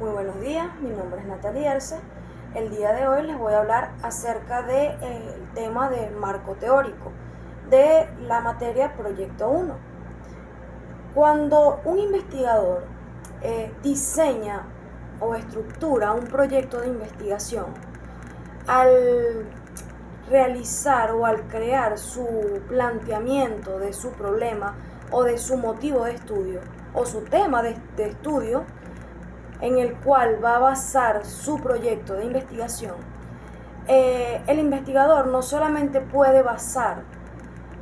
Muy buenos días, mi nombre es Natalie Arce. El día de hoy les voy a hablar acerca del tema de marco teórico de la materia Proyecto 1. Cuando un investigador diseña o estructura un proyecto de investigación, al realizar o al crear su planteamiento de su problema o de su motivo de estudio o su tema de estudio, en el cual va a basar su proyecto de investigación, el investigador no solamente puede basar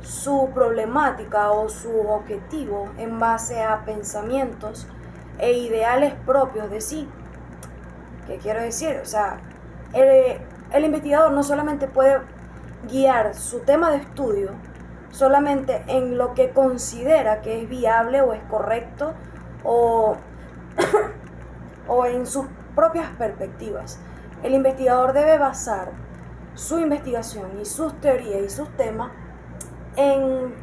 su problemática o su objetivo en base a pensamientos e ideales propios de sí. ¿Qué quiero decir? O sea, el investigador no solamente puede guiar su tema de estudio solamente en lo que considera que es viable o es correcto o o en sus propias perspectivas. El investigador debe basar su investigación y sus teorías y sus temas en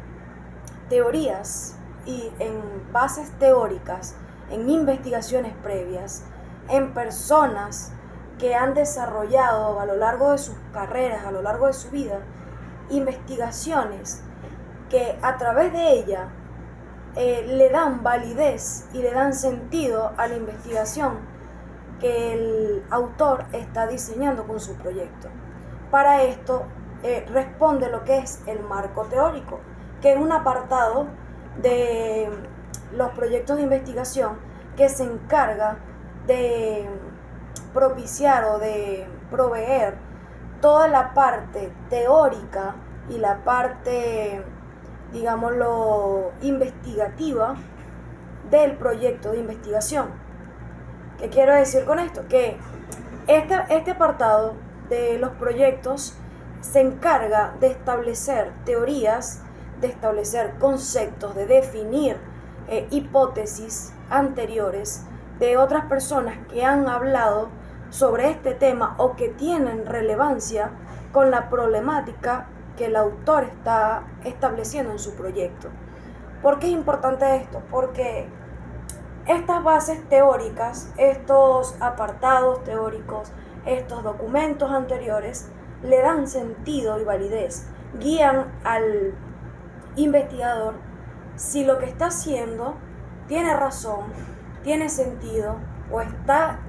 teorías y en bases teóricas, en investigaciones previas, en personas que han desarrollado a lo largo de sus carreras, a lo largo de su vida, investigaciones que a través de ella le dan validez y le dan sentido a la investigación que el autor está diseñando con su proyecto. Para esto responde lo que es el marco teórico, que es un apartado de los proyectos de investigación que se encarga de propiciar o de proveer toda la parte teórica y la parte, digámoslo, investigativa del proyecto de investigación. ¿Qué quiero decir con esto? Que este apartado de los proyectos se encarga de establecer teorías, de establecer conceptos, de definir hipótesis anteriores de otras personas que han hablado sobre este tema o que tienen relevancia con la problemática que el autor está estableciendo en su proyecto. ¿Por qué es importante esto? Porque estas bases teóricas, estos apartados teóricos, estos documentos anteriores le dan sentido y validez, guían al investigador si lo que está haciendo tiene razón, tiene sentido o está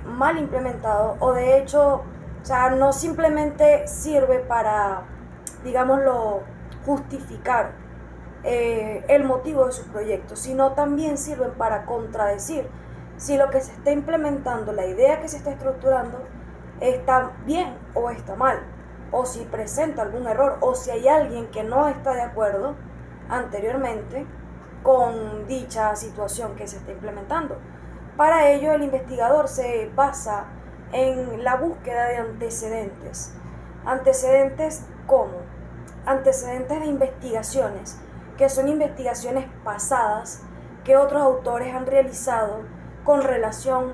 mal implementado, o de hecho, o sea, no simplemente sirve para, digámoslo, justificar el motivo de su proyecto, sino también sirven para contradecir si lo que se está implementando, la idea que se está estructurando, está bien o está mal, o si presenta algún error, o si hay alguien que no está de acuerdo anteriormente con dicha situación que se está implementando. Para ello, el investigador se basa en la búsqueda de antecedentes. ¿Antecedentes cómo? Antecedentes de investigaciones, que son investigaciones pasadas que otros autores han realizado con relación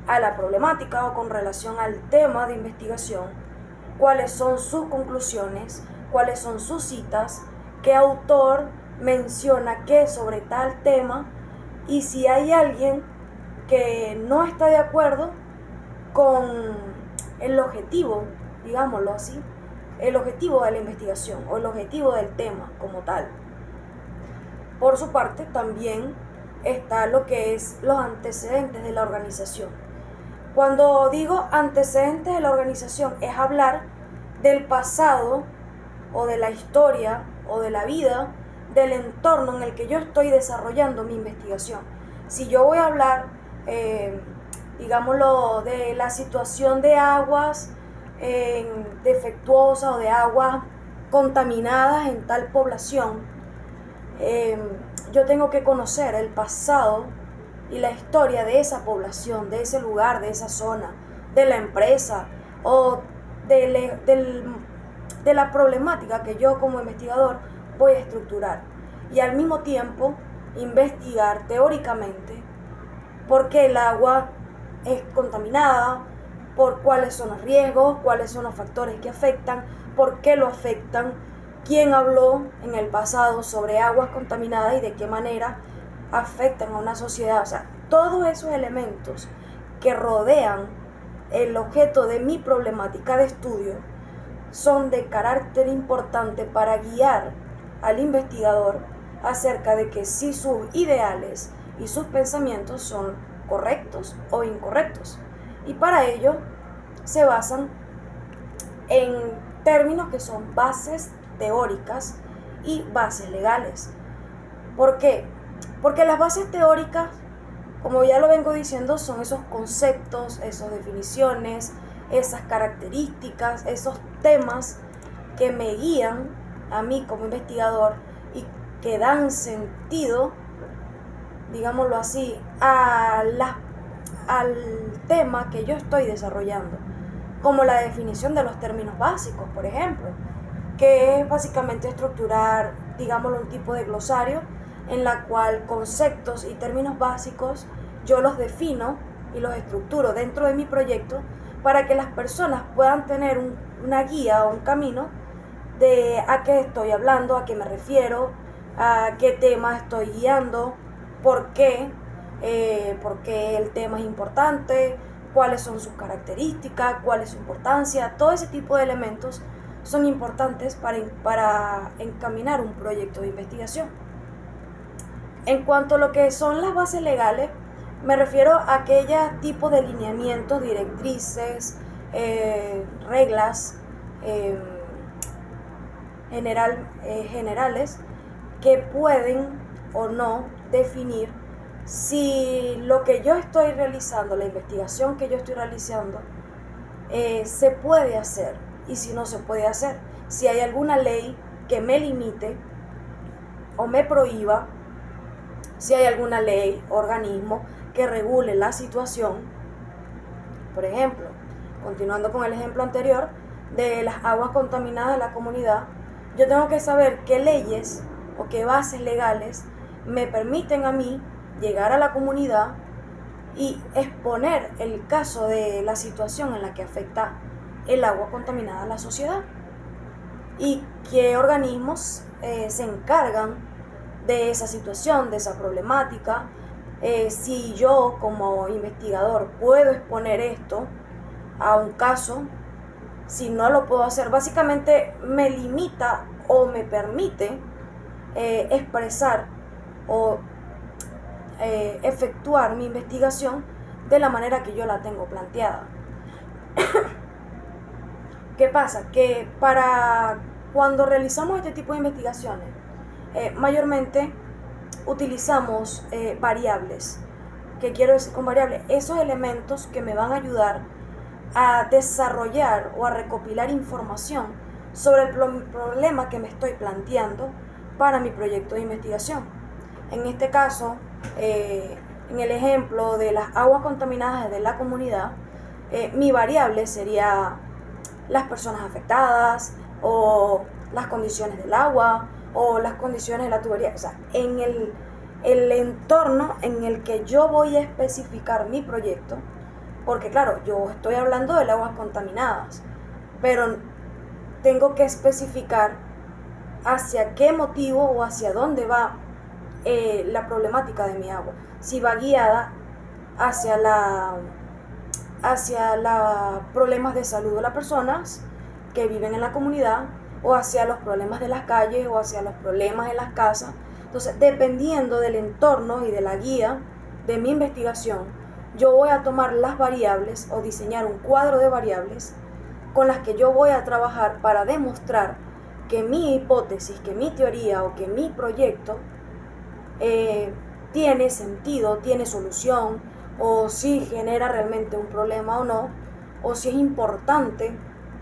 a la problemática o con relación al tema de investigación, cuáles son sus conclusiones, cuáles son sus citas, qué autor menciona qué sobre tal tema, y si hay alguien que no está de acuerdo con el objetivo, digámoslo así, el objetivo de la investigación o el objetivo del tema como tal. Por su parte, también está lo que es los antecedentes de la organización. Cuando digo antecedentes de la organización, es hablar del pasado o de la historia o de la vida del entorno en el que yo estoy desarrollando mi investigación. Si yo voy a hablar, digámoslo, de la situación de aguas defectuosas o de aguas contaminadas en tal población, yo tengo que conocer el pasado y la historia de esa población, de ese lugar, de esa zona, de la empresa o de la problemática que yo como investigador voy a estructurar, y al mismo tiempo investigar teóricamente por qué el agua es contaminada, por cuáles son los riesgos, cuáles son los factores que afectan, por qué lo afectan, quién habló en el pasado sobre aguas contaminadas y de qué manera afectan a una sociedad. O sea, todos esos elementos que rodean el objeto de mi problemática de estudio son de carácter importante para guiar al investigador acerca de que si sus ideales y sus pensamientos son correctos o incorrectos. Y para ello se basan en términos que son bases teóricas y bases legales. ¿Por qué? Porque las bases teóricas, como ya lo vengo diciendo, son esos conceptos, esas definiciones, esas características, esos temas que me guían a mí como investigador y que dan sentido, digámoslo así, al tema que yo estoy desarrollando, como la definición de los términos básicos, por ejemplo, que es básicamente estructurar, digámoslo, un tipo de glosario en la cual conceptos y términos básicos yo los defino y los estructuro dentro de mi proyecto para que las personas puedan tener una guía o un camino de a qué estoy hablando, a qué me refiero, a qué tema estoy guiando, por qué el tema es importante, cuáles son sus características, cuál es su importancia. Todo ese tipo de elementos son importantes para encaminar un proyecto de investigación. En cuanto a lo que son las bases legales, me refiero a aquellos tipos de lineamientos, directrices, reglas generales que pueden o no definir si lo que yo estoy realizando, la investigación que yo estoy realizando, se puede hacer y si no se puede hacer. Si hay alguna ley que me limite o me prohíba, si hay alguna ley, organismo que regule la situación. Por ejemplo, continuando con el ejemplo anterior de las aguas contaminadas de la comunidad, yo tengo que saber qué leyes o qué bases legales me permiten a mí llegar a la comunidad y exponer el caso de la situación en la que afecta el agua contaminada a la sociedad y qué organismos se encargan de esa situación, de esa problemática. Si yo como investigador puedo exponer esto a un caso, si no lo puedo hacer, básicamente me limita o me permite expresar o efectuar mi investigación de la manera que yo la tengo planteada. ¿Qué pasa? Que para cuando realizamos este tipo de investigaciones, mayormente utilizamos variables. ¿Qué quiero decir con variables? Esos elementos que me van a ayudar a desarrollar o a recopilar información sobre el problema que me estoy planteando para mi proyecto de investigación. En este caso, en el ejemplo de las aguas contaminadas de la comunidad, mi variable sería las personas afectadas o las condiciones del agua o las condiciones de la tubería. O sea, en el entorno en el que yo voy a especificar mi proyecto, porque claro, yo estoy hablando de aguas contaminadas, pero tengo que especificar hacia qué motivo o hacia dónde va la problemática de mi agua. Si va guiada hacia los problemas de salud de las personas que viven en la comunidad, o hacia los problemas de las calles, o hacia los problemas en las casas. Entonces, dependiendo del entorno y de la guía de mi investigación, yo voy a tomar las variables o diseñar un cuadro de variables con las que yo voy a trabajar para demostrar que mi hipótesis, que mi teoría o que mi proyecto tiene sentido, tiene solución, o si genera realmente un problema o no, o si es importante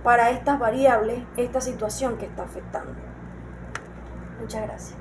para estas variables esta situación que está afectando. Muchas gracias.